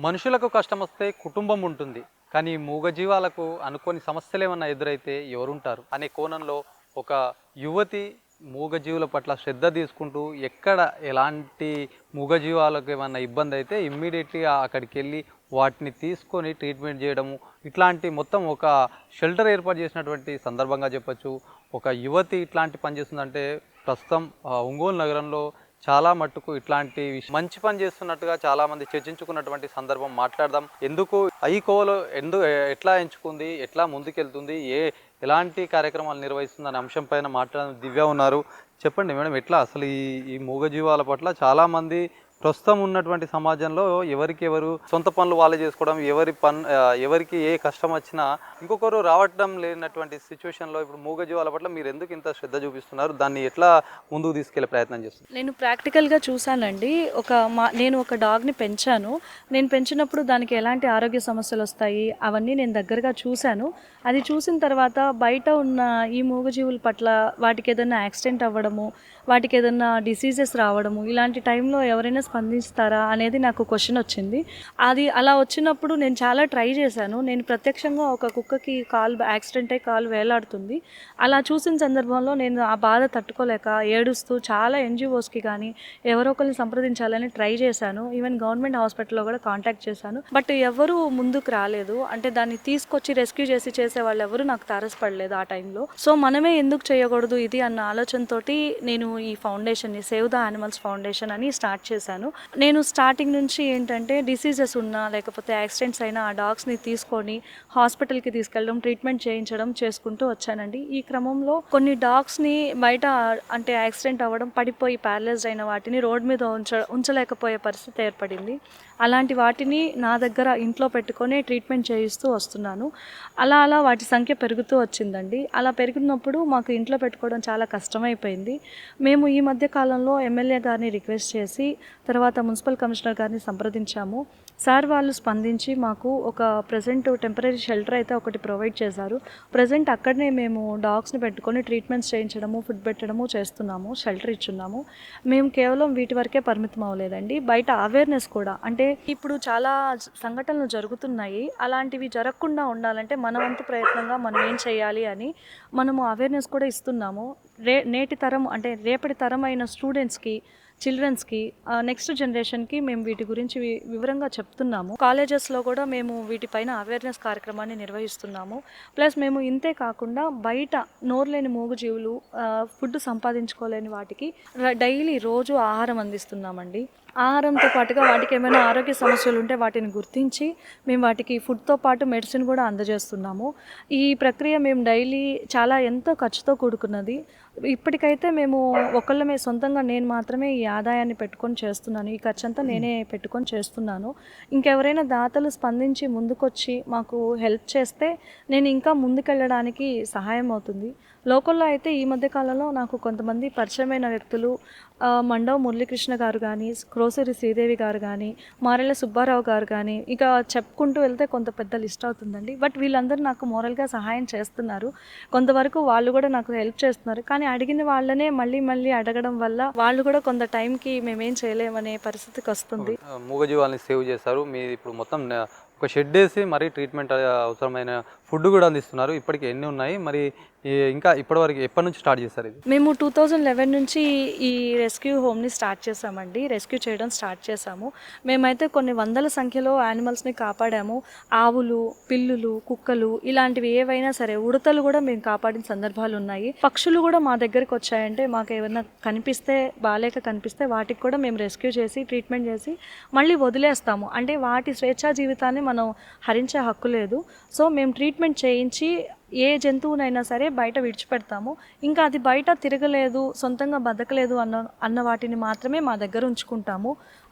మనుషులకు కష్టం వస్తే కుటుంబం ఉంటుంది. కానీ మూగజీవాలకు అనుకోని సమస్యలేమన్నా ఎదురైతే ఎవరుంటారు అనే కోణంలో ఒక యువతి మూగజీవుల పట్ల శ్రద్ధ తీసుకుంటూ ఎక్కడ ఎలాంటి మూగజీవాలకు ఏమన్నా ఇబ్బంది అయితే ఇమ్మీడియట్‌గా అక్కడికెళ్ళి వాటిని తీసుకొని ట్రీట్మెంట్ చేయడము, ఇట్లాంటి మొత్తం ఒక షెల్టర్ ఏర్పాటు చేసినటువంటి సందర్భంగా చెప్పొచ్చు. ఒక యువతి ఇట్లాంటి పని చేస్తుందంటే ప్రస్తుతం ఒంగోలు నగరంలో చాలా మట్టుకు ఇట్లాంటి మంచి పని చేస్తున్నట్టుగా చాలామంది చర్చించుకున్నటువంటి సందర్భం మాట్లాడదాం. ఎందుకు ఈ కోవలో ఎట్లా ఎంచుకుంది, ఎట్లా ముందుకెళ్తుంది, ఎలాంటి కార్యక్రమాలు నిర్వహిస్తుంది అనే అంశం పైన మాట్లాడడం దివ్య ఉన్నారు. చెప్పండి మేడం, ఎట్లా అసలు ఈ మూగజీవాల పట్ల చాలామంది ప్రస్తుతం ఉన్నటువంటి సమాజంలో ఎవరికెవరు సొంత పనులు వాళ్ళే చేసుకోవడం, ఎవరికి ఏ కష్టం వచ్చినా ఇంకొకరు రావడం లేనటువంటి సిచ్యువేషన్లో ఇప్పుడు మూగజీవాల పట్ల మీరు ఎందుకు ఇంత శ్రద్ధ చూపిస్తున్నారు? దాన్ని ఎట్లా ముందుకు తీసుకెళ్లే ప్రయత్నం చేస్తున్నారు? నేను ప్రాక్టికల్గా చూశానండి. నేను ఒక డాగ్ని పెంచాను. నేను పెంచినప్పుడు దానికి ఎలాంటి ఆరోగ్య సమస్యలు వస్తాయి అవన్నీ నేను దగ్గరగా చూశాను. అది చూసిన తర్వాత బయట ఉన్న ఈ మూగజీవుల పట్ల వాటికి ఏదైనా యాక్సిడెంట్ అవ్వడము, వాటికి ఏదైనా డిసీజెస్ రావడము, ఇలాంటి టైంలో ఎవరైనా స్పందిస్తారా అనేది నాకు క్వశ్చన్ వచ్చింది. అది అలా వచ్చినప్పుడు నేను చాలా ట్రై చేశాను. నేను ప్రత్యక్షంగా ఒక కుక్కకి యాక్సిడెంట్ అయ్యి కాలు వేలాడుతుంది. అలా చూసిన సందర్భంలో నేను ఆ బాధ తట్టుకోలేక ఏడుస్తూ చాలా ఎన్జిఓస్కి కానీ ఎవరో ఒకరిని సంప్రదించాలని ట్రై చేశాను. ఈవెన్ గవర్నమెంట్ హాస్పిటల్లో కూడా కాంటాక్ట్ చేశాను. బట్ ఎవరు ముందుకు రాలేదు. అంటే దాన్ని తీసుకొచ్చి రెస్క్యూ చేసే వాళ్ళు ఎవరు నాకు తారసపడలేదు ఆ టైంలో. సో మనమే ఎందుకు చేయకూడదు ఇది అన్న ఆలోచనతోటి నేను ఈ ఫౌండేషన్ని సేవ్ ద యానిమల్స్ ఫౌండేషన్ అని స్టార్ట్ చేశాను. నేను స్టార్టింగ్ నుంచి ఏంటంటే డిసీజెస్ ఉన్నా లేకపోతే యాక్సిడెంట్స్ అయినా ఆ డాగ్స్ని తీసుకొని హాస్పిటల్కి తీసుకెళ్ళడం, ట్రీట్మెంట్ చేయించడం చేసుకుంటూ వచ్చానండి. ఈ క్రమంలో కొన్ని డాగ్స్ని బయట అంటే యాక్సిడెంట్ అవ్వడం, పడిపోయి ప్యారలైజ్డ్ అయిన వాటిని రోడ్ మీద ఉంచలేకపోయే పరిస్థితి ఏర్పడింది. అలాంటి వాటిని నా దగ్గర ఇంట్లో పెట్టుకొని ట్రీట్మెంట్ చేయిస్తూ వస్తున్నాను. అలా వాటి సంఖ్య పెరుగుతూ వచ్చిందండి. అలా పెరిగినప్పుడు మాకు ఇంట్లో పెట్టుకోవడం చాలా కష్టమైపోయింది. మేము ఈ మధ్య కాలంలో ఎమ్మెల్యే గారిని రిక్వెస్ట్ చేసి తర్వాత మున్సిపల్ కమిషనర్ గారిని సంప్రదించాము. సార్ వాళ్ళు స్పందించి మాకు ఒక ప్రెజెంట్ టెంపరీ షెల్టర్ అయితే ఒకటి ప్రొవైడ్ చేశారు. ప్రెజెంట్ అక్కడనే మేము డాగ్స్ని పెట్టుకొని ట్రీట్మెంట్స్ చేయించడము, ఫుడ్ పెట్టడము చేస్తున్నాము, షెల్టర్ ఇచ్చున్నాము. మేము కేవలం వీటి వరకే పరిమితం అవ్వలేదండి. బయట అవేర్నెస్ కూడా, అంటే ఇప్పుడు చాలా సంఘటనలు జరుగుతున్నాయి. అలాంటివి జరగకుండా ఉండాలంటే మన వంతు ప్రయత్నంగా మనం ఏం చేయాలి అని మనము అవేర్నెస్ కూడా ఇస్తున్నాము. నేటి తరం అంటే రేపటి తరం అయిన స్టూడెంట్స్కి, చిల్డ్రన్స్కి, నెక్స్ట్ జనరేషన్కి మేము వీటి గురించి వివరంగా చెప్తున్నాము. కాలేజెస్లో కూడా మేము వీటిపైన అవేర్నెస్ కార్యక్రమాన్ని నిర్వహిస్తున్నాము. ప్లస్ మేము ఇంతే కాకుండా బయట నోరులేని మూగజీవులు, ఫుడ్ సంపాదించుకోలేని వాటికి డైలీ రోజు ఆహారం అందిస్తున్నామండి. ఆహారంతో పాటుగా వాటికి ఏమైనా ఆరోగ్య సమస్యలు ఉంటే వాటిని గుర్తించి మేము వాటికి ఫుడ్తో పాటు మెడిసిన్ కూడా అందజేస్తున్నాము. ఈ ప్రక్రియ మేము డైలీ చాలా ఎంతో ఖర్చుతో కూడుకున్నది. ఇప్పటికైతే మేము ఒకళ్ళమే సొంతంగా నేను మాత్రమే ఈ ఆదాయాన్ని పెట్టుకొని చేస్తున్నాను. ఈ ఖర్చంతా నేనే పెట్టుకొని చేస్తున్నాను. ఇంకెవరైనా దాతలు స్పందించి ముందుకొచ్చి మాకు హెల్ప్ చేస్తే నేను ఇంకా ముందుకెళ్ళడానికి సహాయం అవుతుంది. లోకల్లో అయితే ఈ మధ్య కాలంలో నాకు కొంతమంది పరిచయమైన వ్యక్తులు, మండవ మురళీకృష్ణ గారు కానీ, క్రోసరి శ్రీదేవి గారు కానీ, మారెళ్ళ సుబ్బారావు గారు కానీ, ఇక చెప్పుకుంటూ వెళ్తే కొంత పెద్ద లిస్ట్ అవుతుందండి. బట్ వీళ్ళందరూ నాకు మోరల్గా సహాయం చేస్తున్నారు. కొంతవరకు వాళ్ళు కూడా నాకు హెల్ప్ చేస్తున్నారు. కానీ అడిగిన వాళ్ళనే మళ్ళీ అడగడం వల్ల వాళ్ళు కూడా కొంత టైంకి మేమేం చేయలేమనే పరిస్థితికి వస్తుంది. మూగజీవాలని సేవ్ చేశారు. మీరు ఇప్పుడు మొత్తం ఒక షెడ్ వేసి మరీ ట్రీట్మెంట్ అవసరమైన ఫుడ్ కూడా అందిస్తున్నారు. ఇప్పటికి ఎన్ని ఉన్నాయి మరి, ఇంకా ఇప్పటివరకు ఎప్పటి నుంచి స్టార్ట్ చేశారు ఇది? మేము 2011 నుంచి ఈ రెస్క్యూ హోమ్ని స్టార్ట్ చేసామండి. రెస్క్యూ చేయడం స్టార్ట్ చేసాము. మేమైతే కొన్ని వందల సంఖ్యలో యానిమల్స్ని కాపాడాము. ఆవులు, పిల్లులు, కుక్కలు, ఇలాంటివి ఏవైనా సరే, ఉడతలు కూడా మేము కాపాడిన సందర్భాలు ఉన్నాయి. పక్షులు కూడా మా దగ్గరికి వచ్చాయంటే మాకు ఏమైనా బాలేక కనిపిస్తే వాటికి కూడా మేము రెస్క్యూ చేసి ట్రీట్మెంట్ చేసి మళ్ళీ వదిలేస్తాము. అంటే వాటి స్వేచ్ఛా జీవితాన్ని మనం హరించే హక్కు లేదు. సో మేము ట్రీట్మెంట్ చేయించి ఏ జంతువునైనా సరే బయట విడిచిపెడతాము. ఇంకా అది బయట తిరగలేదు, సొంతంగా బతకలేదు అన్న వాటిని మాత్రమే మా దగ్గర ఉంచుకుంటాము.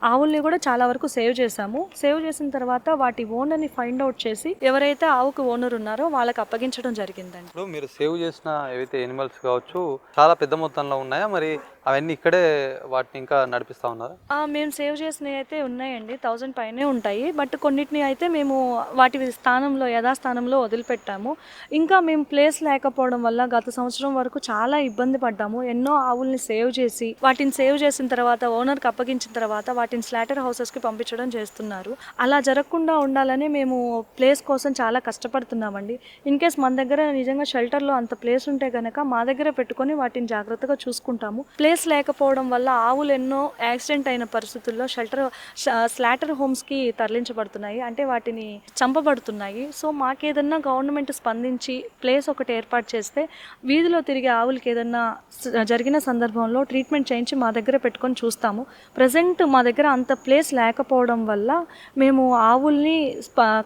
ఆవుల్ని కూడా చాలా వరకు సేవ్ చేసాము. సేవ్ చేసిన తర్వాత వాటి ఓనర్ని ఫైండ్ అవుట్ చేసి ఎవరైతే ఆవుకు ఓనర్ ఉన్నారో వాళ్ళకి అప్పగించడం జరిగిందండి. ఇప్పుడు మీరు సేవ్ చేసిన ఏవైతే ఎనిమల్స్ కావచ్చు చాలా పెద్ద మొత్తంలో ఉన్నాయా, మరి అవన్నీ ఇక్కడే వాటిని ఇంకా నడిపిస్తూ ఉన్నారు? మేము సేవ్ చేసినవి అయితే ఉన్నాయండి, 1000 పైనే ఉంటాయి. బట్ కొన్నిటిని అయితే మేము వాటి స్థానంలో యథాస్థానంలో వదిలిపెట్టాము. ఇంకా మేము ప్లేస్ లేకపోవడం వల్ల గత సంవత్సరం వరకు చాలా ఇబ్బంది పడ్డాము. ఎన్నో ఆవుల్ని సేవ్ చేసి వాటిని సేవ్ చేసిన తర్వాత ఓనర్కి అప్పగించిన తర్వాత వాటిని స్లాటర్ హౌసెస్కి పంపించడం చేస్తున్నారు. అలా జరగకుండా ఉండాలని మేము ప్లేస్ కోసం చాలా కష్టపడుతున్నామండి. ఇన్ కేస్ మన దగ్గర నిజంగా షెల్టర్లో అంత ప్లేస్ ఉంటే కనుక మా దగ్గర పెట్టుకొని వాటిని జాగ్రత్తగా చూసుకుంటాము. ప్లేస్ లేకపోవడం వల్ల ఆవులు ఎన్నో యాక్సిడెంట్ అయిన పరిస్థితుల్లో స్లాటర్ హోమ్స్కి తరలించబడుతున్నాయి, అంటే వాటిని చంపబడుతున్నాయి. సో మాకేదన్నా గవర్నమెంట్ స్పందించి ప్లేస్ ఒకటి ఏర్పాటు చేస్తే వీధిలో తిరిగే ఆవులకి ఏదన్నా జరిగిన సందర్భంలో ట్రీట్మెంట్ చేయించి మా దగ్గర పెట్టుకొని చూస్తాము. ప్రజెంట్ మా దగ్గర అంత ప్లేస్ లేకపోవడం వల్ల మేము ఆవుల్ని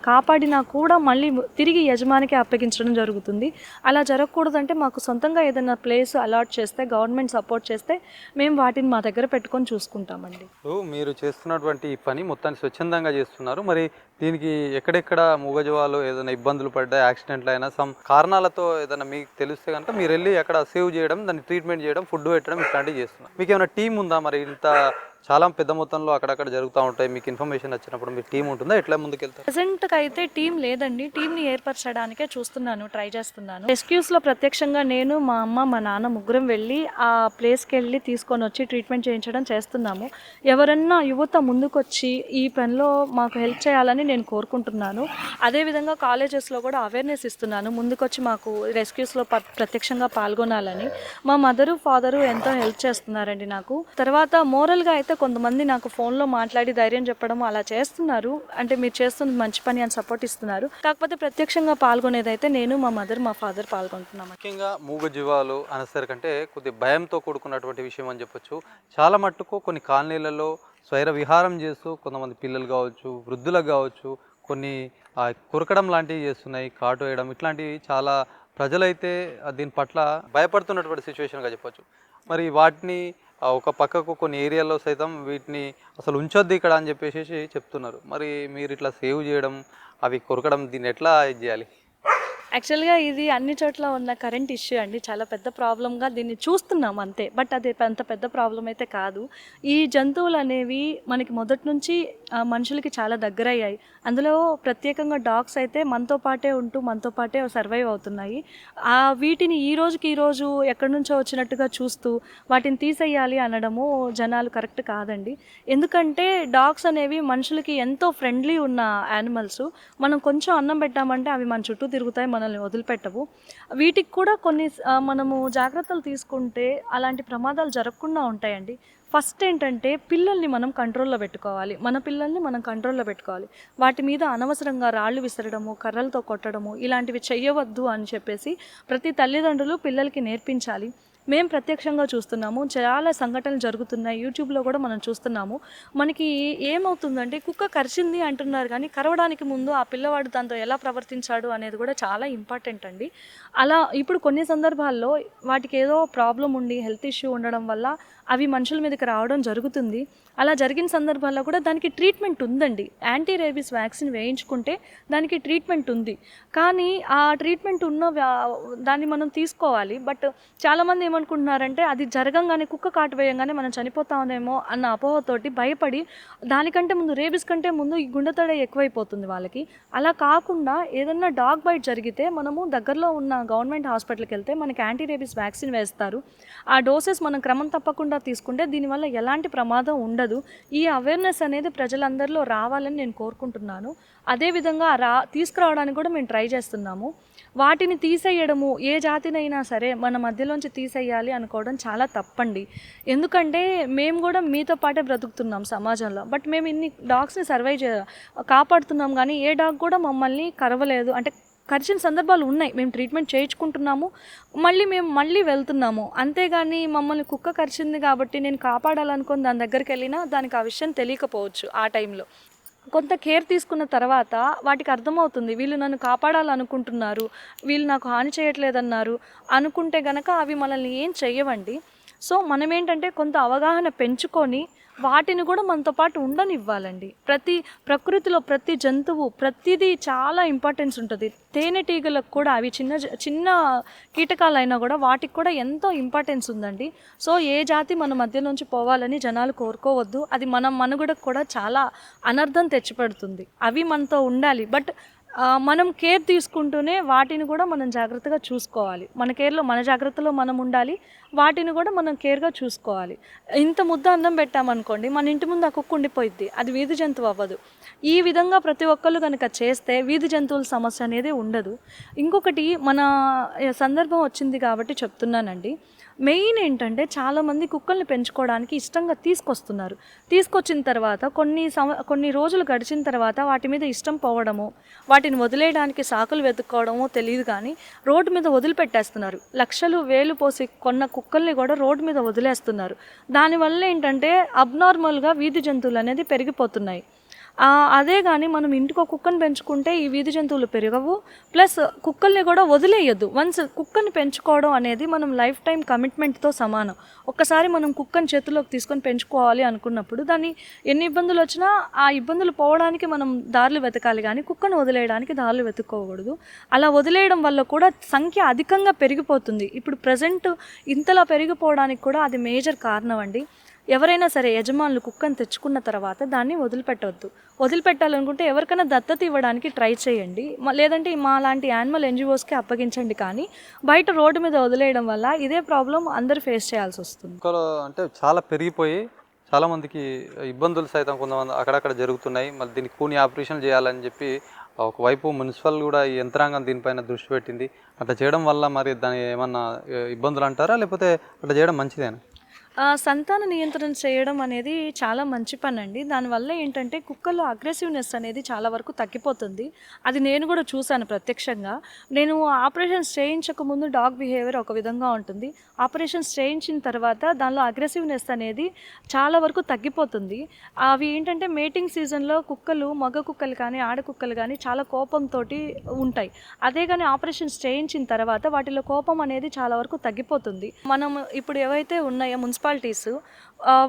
కాపాడినా కూడా మళ్ళీ తిరిగి యజమానికి అప్పగించడం జరుగుతుంది. అలా జరగకూడదంటే మాకు సొంతంగా ఏదైనా ప్లేస్ అలాట్ చేస్తే, గవర్నమెంట్ సపోర్ట్ చేస్తే మేము వాటిని మా దగ్గర పెట్టుకొని చూసుకుంటామండి. మీరు చేస్తున్నటువంటి ఈ పని మొత్తాన్ని స్వచ్ఛందంగా చేస్తున్నారు. మరి దీనికి ఎక్కడెక్కడ మూగజీవాలు ఏదైనా ఇబ్బందులు పడ్డా, యాక్సిడెంట్లు అయినా సమ్ కారణాలతో ఏదైనా మీకు తెలిస్తే కనుక మీరు వెళ్ళి అక్కడ సేవ్ చేయడం, దాన్ని ట్రీట్మెంట్ చేయడం, ఫుడ్ పెట్టడం ఇట్లాంటివి చేస్తున్నారు. మీకు ఏమైనా టీం ఉందా? మరి ఇంత చాలా పెద్ద మొత్తంలో అక్కడక్కడ జరుగుతూ ఉంటాయి, మీకు ఇన్ఫర్మేషన్ వచ్చినప్పుడు మీ టీం ఉంటుందా? ఎట్లా ముందుకెళ్తారు? ప్రెసెంట్గా అయితే టీం లేదండి. టీంని ఏర్పరచడానికే ట్రై చేస్తున్నాను. రెస్క్యూస్లో ప్రత్యక్షంగా నేను, మా అమ్మ, మా నాన్న ముగ్గురం వెళ్ళి ఆ ప్లేస్కి వెళ్ళి తీసుకొని వచ్చి ట్రీట్మెంట్ చేయించడం చేస్తున్నాము. ఎవరన్నా యువత ముందుకొచ్చి ఈ పనిలో మాకు హెల్ప్ చేయాలని నేను కోరుకుంటున్నాను. అదేవిధంగా కాలేజెస్లో కూడా అవేర్నెస్ ఇస్తున్నాను, ముందుకొచ్చి మాకు రెస్క్యూస్లో ప్రత్యక్షంగా పాల్గొనాలని. మా మదరు, ఫాదరు ఎంతో హెల్ప్ చేస్తున్నారండి నాకు. తర్వాత మోరల్గా అయితే కొంతమంది నాకు ఫోన్లో మాట్లాడి ధైర్యం చెప్పడం అలా చేస్తున్నారు, అంటే మీరు చేస్తున్న మంచి పని అని సపోర్ట్ ఇస్తున్నారు. కాకపోతే ప్రత్యక్షంగా పాల్గొనేదైతే నేను, మా మదర్, మా ఫాదర్ పాల్గొంటున్నాము. ముఖ్యంగా మూగజీవాలు అనేసరికంటే కొద్ది భయంతో కూడుకున్నటువంటి విషయం అని చెప్పొచ్చు. చాలా మట్టుకు కొన్ని కాలనీలలో స్వైర విహారం చేస్తూ కొంతమంది పిల్లలు కావచ్చు, వృద్ధులకు కావచ్చు, కొన్ని కొరకడం లాంటివి చేస్తున్నాయి, కాటు వేయడం, ఇట్లాంటివి చాలా ప్రజలైతే దీని పట్ల భయపడుతున్నటువంటి సిచ్యువేషన్గా చెప్పొచ్చు. మరి వాటిని ఒక పక్కకు కొన్ని ఏరియాల్లో సైతం వీటిని అసలు ఉంచొద్దు ఇక్కడ అని చెప్పేసి చెప్తున్నారు. మరి మీరు ఇట్లా సేవ్ చేయడం, అవి కొరకడం, దీన్ని ఎట్లా ఇది చేయాలి? యాక్చువల్గా ఇది అన్ని చోట్ల ఉన్న కరెంట్ ఇష్యూ అండి. చాలా పెద్ద ప్రాబ్లంగా దీన్ని చూస్తున్నాం అంతే, బట్ అది అంత పెద్ద ప్రాబ్లం అయితే కాదు. ఈ జంతువులు అనేవి మనకి మొదటి నుంచి మనుషులకి చాలా దగ్గరయ్యాయి. అందులో ప్రత్యేకంగా డాగ్స్ అయితే మనతో పాటే ఉంటూ మనతో పాటే సర్వైవ్ అవుతున్నాయి. వీటిని ఈ రోజు ఎక్కడి నుంచో వచ్చినట్టుగా చూస్తూ వాటిని తీసేయాలి అనడము జనాలు కరెక్ట్ కాదండి. ఎందుకంటే డాగ్స్ అనేవి మనుషులకి ఎంతో ఫ్రెండ్లీ ఉన్న యానిమల్స్. మనం కొంచెం అన్నం పెట్టామంటే అవి మన చుట్టూ తిరుగుతాయి, మనల్ని వదిలిపెట్టవు. వీటికి కూడా కొన్ని మనము జాగ్రత్తలు తీసుకుంటే అలాంటి ప్రమాదాలు జరగకుండా ఉంటాయండి. ఫస్ట్ ఏంటంటే పిల్లల్ని మనం కంట్రోల్లో పెట్టుకోవాలి, మన పిల్లల్ని మనం కంట్రోల్లో పెట్టుకోవాలి. వాటి మీద అనవసరంగా రాళ్ళు విసరడము, కర్రలతో కొట్టడము ఇలాంటివి చెయ్యవద్దు అని చెప్పేసి ప్రతి తల్లిదండ్రులు పిల్లలకి నేర్పించాలి. మేము ప్రత్యక్షంగా చూస్తున్నాము, చాలా సంఘటనలు జరుగుతున్నాయి, యూట్యూబ్లో కూడా మనం చూస్తున్నాము. మనకి ఏమవుతుందంటే కుక్క కరిచింది అంటున్నారు, కానీ కరవడానికి ముందు ఆ పిల్లవాడు దాంతో ఎలా ప్రవర్తించాడు అనేది కూడా చాలా ఇంపార్టెంట్ అండి. అలా ఇప్పుడు కొన్ని సందర్భాల్లో వాటికి ఏదో ప్రాబ్లం ఉండి హెల్త్ ఇష్యూ ఉండడం వల్ల అవి మనుషుల మీదకి రావడం జరుగుతుంది. అలా జరిగిన సందర్భాల్లో కూడా దానికి ట్రీట్మెంట్ ఉందండి. యాంటీ రేబీస్ వ్యాక్సిన్ వేయించుకుంటే దానికి ట్రీట్మెంట్ ఉంది. కానీ ఆ ట్రీట్మెంట్ దాన్ని మనం తీసుకోవాలి. బట్ చాలామంది ఏమనుకుంటున్నారంటే అది జరగంగానే, కుక్క కాటు వేయంగానే మనం చనిపోతామేమో అన్న అపోహతోటి భయపడి దానికంటే ముందు, రేబీస్ కంటే ముందు ఈ గుండెతడ ఎక్కువైపోతుంది వాళ్ళకి. అలా కాకుండా ఏదన్నా డాగ్ బైట్ జరిగితే మనము దగ్గరలో ఉన్న గవర్నమెంట్ హాస్పిటల్కి వెళ్తే మనకి యాంటీ రేబీస్ వ్యాక్సిన్ వేస్తారు. ఆ డోసెస్ మనం క్రమం తప్పకుండా తీసుకుంటే దీనివల్ల ఎలాంటి ప్రమాదం ఉండదు. ఈ అవేర్నెస్ అనేది ప్రజలందరిలో రావాలని నేను కోరుకుంటున్నాను. అదేవిధంగా తీసుకురావడానికి కూడా మేము ట్రై చేస్తున్నాము. వాటిని తీసేయడము, ఏ జాతినైనా సరే మన మధ్యలోంచి తీసేయాలి అనుకోవడం చాలా తప్పండి. ఎందుకంటే మేము కూడా మీతో పాటే బ్రతుకుతున్నాం సమాజంలో, బట్ మేము ఇన్ని డాగ్స్ని కాపాడుతున్నాం, కానీ ఏ డాగ్ కూడా మమ్మల్ని కరవలేదు. అంటే కరిచిన సందర్భాలు ఉన్నాయి, మేము ట్రీట్మెంట్ చేయించుకుంటున్నాము, మేము వెళ్తున్నాము. అంతేగాని మమ్మల్ని కుక్క కరిచింది కాబట్టి నేను కాపాడాలనుకుని దాని దగ్గరికి వెళ్ళినా దానికి ఆ విషయం తెలియకపోవచ్చు. ఆ టైంలో కొంత కేర్ తీసుకున్న తర్వాత వాటికి అర్థమవుతుంది, వీళ్ళు నన్ను కాపాడాలనుకుంటున్నారు, వీళ్ళు నాకు హాని చేయట్లేదన్నారు అనుకుంటే గనక అవి మనల్ని ఏం చెయ్యవండి. సో మనం ఏంటంటే కొంత అవగాహన పెంచుకొని వాటిని కూడా మనతో పాటు ఉండనివ్వాలండి. ప్రకృతిలో ప్రతి జంతువు, ప్రతిదీ చాలా ఇంపార్టెన్స్ ఉంటుంది. తేనెటీగలకు కూడా, అవి చిన్న కీటకాలైనా కూడా వాటికి కూడా ఎంతో ఇంపార్టెన్స్ ఉందండి. సో ఏ జాతి మన మధ్య నుంచి పోవాలని జనాలు కోరుకోవద్దు. అది మన మనుగడకు కూడా చాలా అనర్థం తెచ్చిపెడుతుంది. అవి మనతో ఉండాలి. బట్ మనం కేర్ తీసుకుంటూనే వాటిని కూడా మనం జాగ్రత్తగా చూసుకోవాలి. మన కేర్లో మన జాగ్రత్తలో మనం ఉండాలి, వాటిని కూడా మనం కేర్గా చూసుకోవాలి. ఇంత ముద్ద అన్నం పెట్టామనుకోండి, మన ఇంటి ముందు ఆ కుక్క ఉండిపోయిద్ది, అది వీధి జంతువు అవ్వదు. ఈ విధంగా ప్రతి ఒక్కళ్ళు కనుక చేస్తే వీధి జంతువుల సమస్య అనేది ఉండదు. ఇంకొకటి మన సందర్భం వచ్చింది కాబట్టి చెప్తున్నానండి. మెయిన్ ఏంటంటే చాలామంది కుక్కల్ని పెంచుకోవడానికి ఇష్టంగా తీసుకొస్తున్నారు. తీసుకొచ్చిన తర్వాత కొన్ని రోజులు గడిచిన తర్వాత వాటి మీద ఇష్టం పోవడము, వాటిని వదిలేయడానికి సాకులు వెతుక్కోవడమో తెలియదు, కానీ రోడ్డు మీద వదిలిపెట్టేస్తున్నారు. లక్షలు వేలు పోసి కొన్న కుక్కల్ని కూడా రోడ్డు మీద వదిలేస్తున్నారు. దానివల్ల ఏంటంటే అబ్నార్మల్గా వీధి జంతువులు అనేది పెరిగిపోతున్నాయి. అదే కానీ మనం ఇంటికి ఒక కుక్కని పెంచుకుంటే ఈ వీధి జంతువులు పెరగవు, ప్లస్ కుక్కల్ని కూడా వదిలేయద్దు. వన్స్ కుక్కని పెంచుకోవడం అనేది మనం లైఫ్ టైం కమిట్మెంట్తో సమానం. ఒక్కసారి మనం కుక్కని చేతుల్లోకి తీసుకొని పెంచుకోవాలి అనుకున్నప్పుడు దాన్ని ఎన్ని ఇబ్బందులు వచ్చినా ఆ ఇబ్బందులు పోవడానికి మనం దారులు వెతకాలి, కానీ కుక్కను వదిలేయడానికి దారులు వెతుక్కోకూడదు. అలా వదిలేయడం వల్ల కూడా సంఖ్య అధికంగా పెరిగిపోతుంది. ఇప్పుడు ప్రజెంట్ ఇంతలా పెరిగిపోవడానికి కూడా అది మేజర్ కారణం అండి. ఎవరైనా సరే యజమానులు కుక్కను తెచ్చుకున్న తర్వాత దాన్ని వదిలిపెట్టవద్దు. వదిలిపెట్టాలనుకుంటే ఎవరికైనా దత్తత ఇవ్వడానికి ట్రై చేయండి, లేదంటే మా లాంటి యానిమల్ ఎన్జిఓస్కి అప్పగించండి. కానీ బయట రోడ్డు మీద వదిలేయడం వల్ల ఇదే ప్రాబ్లం అందరూ ఫేస్ చేయాల్సి వస్తుంది. అంటే చాలా పెరిగిపోయి చాలామందికి ఇబ్బందులు సైతం కొంతమంది అక్కడక్కడ జరుగుతున్నాయి. మళ్ళీ దీనికి కూని ఆపరేషన్ చేయాలని చెప్పి ఒకవైపు మున్సిపల్ కూడా ఈ యంత్రాంగం దీనిపైన దృష్టి పెట్టింది. అట్లా చేయడం వల్ల మరి దాని ఏమన్నా ఇబ్బందులు అంటారా, లేకపోతే అట్లా చేయడం మంచిదేనా? సంతాన నియంత్రణ చేయడం అనేది చాలా మంచి పని అండి. దానివల్ల ఏంటంటే కుక్కల్లో అగ్రెసివ్నెస్ అనేది చాలా వరకు తగ్గిపోతుంది. అది నేను కూడా చూశాను ప్రత్యక్షంగా. నేను ఆపరేషన్స్ చేయించకముందు డాగ్ బిహేవియర్ ఒక విధంగా ఉంటుంది. ఆపరేషన్స్ చేయించిన తర్వాత దానిలో అగ్రెసివ్నెస్ అనేది చాలా వరకు తగ్గిపోతుంది. అవి ఏంటంటే మేటింగ్ సీజన్లో కుక్కలు, మగ కుక్కలు కానీ ఆడ కుక్కలు కానీ చాలా కోపంతో ఉంటాయి. అదే కానీ ఆపరేషన్స్ చేయించిన తర్వాత వాటిలో కోపం అనేది చాలా వరకు తగ్గిపోతుంది. మనం ఇప్పుడు ఏవైతే ఉన్నాయో మున్సిపాలిటీస్,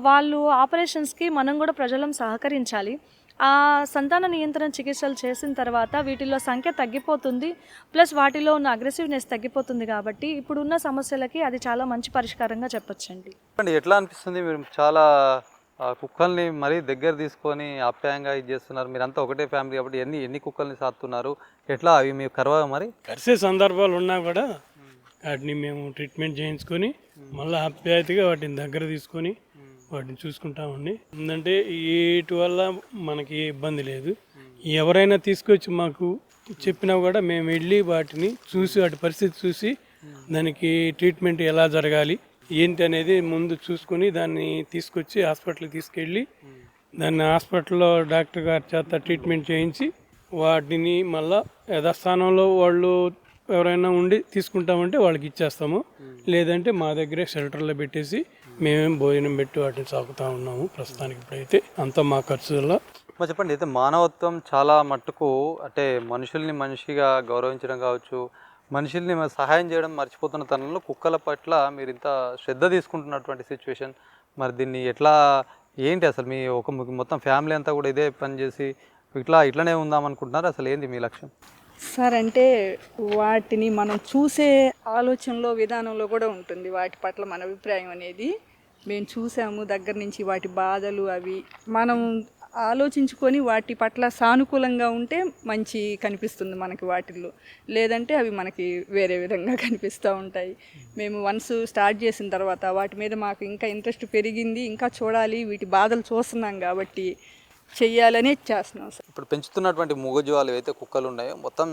వాళ్ళు ఆపరేషన్స్కి మనం కూడా ప్రజలం సహకరించాలి. ఆ సంతాన నియంత్రణ చికిత్సలు చేసిన తర్వాత వీటిల్లో సంఖ్య తగ్గిపోతుంది, ప్లస్ వాటిలో ఉన్న అగ్రెసివ్నెస్ తగ్గిపోతుంది. కాబట్టి ఇప్పుడున్న సమస్యలకి అది చాలా మంచి పరిష్కారంగా చెప్పొచ్చండి. ఎట్లా అనిపిస్తుంది? మీరు చాలా కుక్కల్ని మరీ దగ్గర తీసుకొని ఆప్యాయంగా ఇది చేస్తున్నారు. మీరంతా ఒకటే ఫ్యామిలీ కాబట్టి ఎన్ని కుక్కల్ని సాస్తున్నారు? ఎట్లా అవి మీకు కరవా? మరి కరిసే సందర్భాలు ఉన్నా కూడా వాటిని మేము ట్రీట్మెంట్ చేయించుకొని మళ్ళీ ఆప్యాయతగా వాటిని దగ్గర తీసుకొని వాటిని చూసుకుంటామండి. ఎందుకంటే వీటి వల్ల మనకి ఏ ఇబ్బంది లేదు. ఎవరైనా తీసుకొచ్చి మాకు చెప్పినా కూడా మేము వెళ్ళి వాటిని చూసి వాటి పరిస్థితి చూసి దానికి ట్రీట్మెంట్ ఎలా జరగాలి ఏంటి అనేది ముందు చూసుకొని దాన్ని తీసుకొచ్చి హాస్పిటల్కి తీసుకెళ్ళి దాన్ని హాస్పిటల్లో డాక్టర్ గారి చేత ట్రీట్మెంట్ చేయించి వాటిని మళ్ళీ యథాస్థానంలో వాళ్ళు ఎవరైనా ఉండి తీసుకుంటామంటే వాళ్ళకి ఇచ్చేస్తాము, లేదంటే మా దగ్గరే షెల్టర్లో పెట్టేసి మేమేం భోజనం పెట్టి వాటిని సాకుతూ ఉన్నాము ప్రస్తుతానికి. ఇప్పుడైతే అంతా మా ఖర్చుల్లో. చెప్పండి, అయితే మానవత్వం చాలా మట్టుకు అంటే మనుషుల్ని మనిషిగా గౌరవించడం కావచ్చు, మనుషుల్ని సహాయం చేయడం మర్చిపోతున్న తనంలో కుక్కల పట్ల మీరు ఇంత శ్రద్ధ తీసుకుంటున్నటువంటి సిచ్యువేషన్, మరి దీన్ని ఎట్లా ఏంటి అసలు? మీ మొత్తం ఫ్యామిలీ అంతా కూడా ఇదే పని చేసి ఇట్లానే ఉందామనుకుంటున్నారు? అసలు ఏంది మీ లక్ష్యం? సార్, అంటే వాటిని మనం చూసే ఆలోచనలో విధానంలో కూడా ఉంటుంది వాటి పట్ల మన అభిప్రాయం అనేది. మేము చూసాము దగ్గర నుంచి వాటి బాధలు, అవి మనం ఆలోచించుకొని వాటి పట్ల సానుకూలంగా ఉంటే మంచి కనిపిస్తుంది మనకి వాటిల్లో, లేదంటే అవి మనకి వేరే విధంగా కనిపిస్తూ ఉంటాయి. మేము వన్స్ స్టార్ట్ చేసిన తర్వాత వాటి మీద మాకు ఇంకా ఇంట్రెస్ట్ పెరిగింది. ఇంకా చూడాలి, వీటి బాధలు చూస్తున్నాం కాబట్టి చెయ్యాలని చేస్తున్నాం సార్. ఇప్పుడు పెంచుతున్నటువంటి మూగజీవాలు ఏవైతే కుక్కలు ఉన్నాయో మొత్తం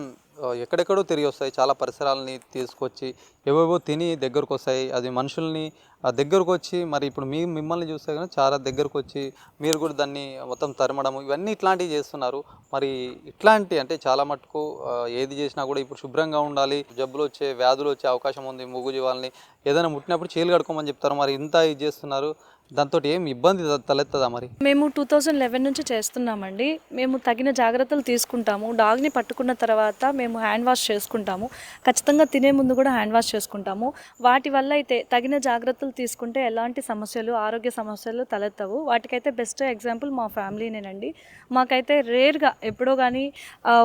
ఎక్కడెక్కడో తిరిగి వస్తాయి. చాలా పరిసరాలని తీసుకొచ్చి ఏవేవో తిని దగ్గరకు వస్తాయి. అది మనుషుల్ని దగ్గరకు వచ్చి మరి ఇప్పుడు మిమ్మల్ని చూస్తే కానీ చాలా దగ్గరకు వచ్చి మీరు కూడా దాన్ని మొత్తం తరమడము ఇవన్నీ ఇట్లాంటివి చేస్తున్నారు. మరి ఇట్లాంటి అంటే చాలా మటుకు ఏది చేసినా కూడా ఇప్పుడు శుభ్రంగా ఉండాలి, జబ్బులు వచ్చే వ్యాధులు వచ్చే అవకాశం ఉంది. మూగజీవాలని ఏదైనా ముట్టినప్పుడు చేలు కడుక్కోమని చెప్తారు. మరి ఇంత ఇది చేస్తున్నారు, దాంతో ఏం ఇబ్బంది తలెత్తదా? మరి మేము 2011 నుంచి చేస్తున్నామండి. మేము తగిన జాగ్రత్తలు తీసుకుంటాము. డాగ్ని పట్టుకున్న తర్వాత మేము మేము హ్యాండ్ వాష్ చేసుకుంటాము. ఖచ్చితంగా తినే ముందు కూడా హ్యాండ్ వాష్ చేసుకుంటాము. వాటి వల్ల అయితే తగిన జాగ్రత్తలు తీసుకుంటే ఎలాంటి సమస్యలు, ఆరోగ్య సమస్యలు తలెత్తవు. వాటికైతే బెస్ట్ ఎగ్జాంపుల్ మా ఫ్యామిలీనేనండి. మాకైతే రేర్గా ఎప్పుడో కానీ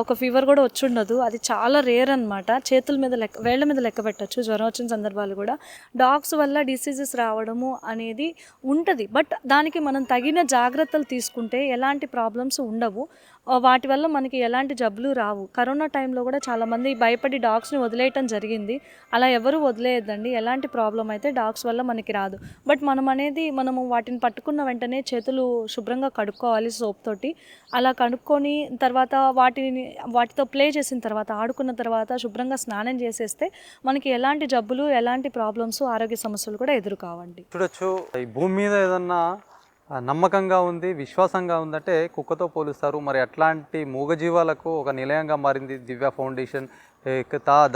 ఒక ఫీవర్ కూడా వచ్చి ఉండదు. అది చాలా రేర్ అనమాట. చేతుల మీద వేళ్ల మీద లెక్క పెట్టచ్చు జ్వరం వచ్చిన సందర్భాలు కూడా. డాగ్స్ వల్ల డిసీజెస్ రావడము అనేది ఉంటుంది, బట్ దానికి మనం తగిన జాగ్రత్తలు తీసుకుంటే ఎలాంటి ప్రాబ్లమ్స్ ఉండవు. వాటి వల్ల మనకి ఎలాంటి జబ్బులు రావు. కరోనా టైంలో కూడా చాలామంది భయపడి డాగ్స్ని వదిలేయటం జరిగింది. అలా ఎవరు వదిలేయద్దండి. ఎలాంటి ప్రాబ్లం అయితే డాగ్స్ వల్ల మనకి రాదు. బట్ మనము వాటిని పట్టుకున్న వెంటనే చేతులు శుభ్రంగా కడుక్కోవాలి సోప్ తోటి. అలా కడుక్కొని తర్వాత వాటితో ప్లే చేసిన తర్వాత, ఆడుకున్న తర్వాత శుభ్రంగా స్నానం చేసేస్తే మనకి ఎలాంటి జబ్బులు, ఎలాంటి ప్రాబ్లమ్స్, ఆరోగ్య సమస్యలు కూడా ఎదురు కావండి. చూడొచ్చు, ఈ భూమి మీద ఏదన్నా నమ్మకంగా ఉంది, విశ్వాసంగా ఉందంటే కుక్కతో పోలుస్తారు. మరి అట్లాంటి మూగజీవాలకు ఒక నిలయంగా మారింది దివ్య ఫౌండేషన్.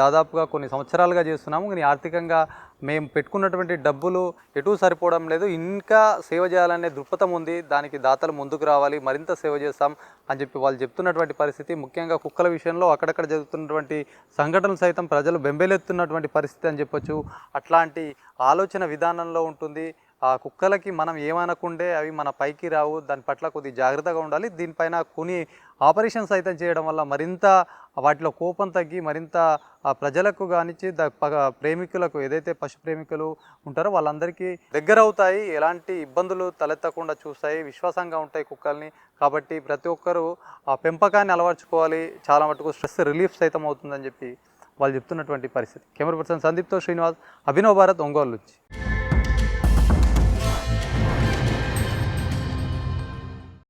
దాదాపుగా కొన్ని సంవత్సరాలుగా చేస్తున్నాము, కానీ ఆర్థికంగా మేము పెట్టుకున్నటువంటి డబ్బులు ఎటూ సరిపోవడం లేదు. ఇంకా సేవ చేయాలనే దృక్పథం ఉంది. దానికి దాతలు ముందుకు రావాలి, మరింత సేవ చేస్తాం అని చెప్పి వాళ్ళు చెప్తున్నటువంటి పరిస్థితి. ముఖ్యంగా కుక్కల విషయంలో అక్కడక్కడ జరుగుతున్నటువంటి సంఘటనలు సైతం ప్రజలు బెంబేలెత్తున్నటువంటి పరిస్థితి అని చెప్పొచ్చు. అట్లాంటి ఆలోచన విధానంలో ఉంటుంది. ఆ కుక్కలకి మనం ఏమనకుండే అవి మన పైకి రావు, దాని పట్ల కొద్దిగా జాగ్రత్తగా ఉండాలి. దీనిపైన కొన్ని ఆపరేషన్స్ అయితే చేయడం వల్ల మరింత వాటిలో కోపం తగ్గి మరింత ప్రజలకు కానిచ్చి ప్రేమికులకు, ఏదైతే పశు ప్రేమికులు ఉంటారో వాళ్ళందరికీ దగ్గర అవుతాయి. ఎలాంటి ఇబ్బందులు తలెత్తకుండా చూస్తాయి, విశ్వాసంగా ఉంటాయి కుక్కల్ని. కాబట్టి ప్రతి ఒక్కరూ ఆ పెంపకాన్ని అలవర్చుకోవాలి. చాలా మటుకు స్ట్రెస్ రిలీఫ్ సైతం అవుతుందని చెప్పి వాళ్ళు చెప్తున్నటువంటి పరిస్థితి. కెమెరా పర్సన్ సందీప్తో శ్రీనివాస్, అభినవ్ భారత్, ఒంగోలు నుంచి.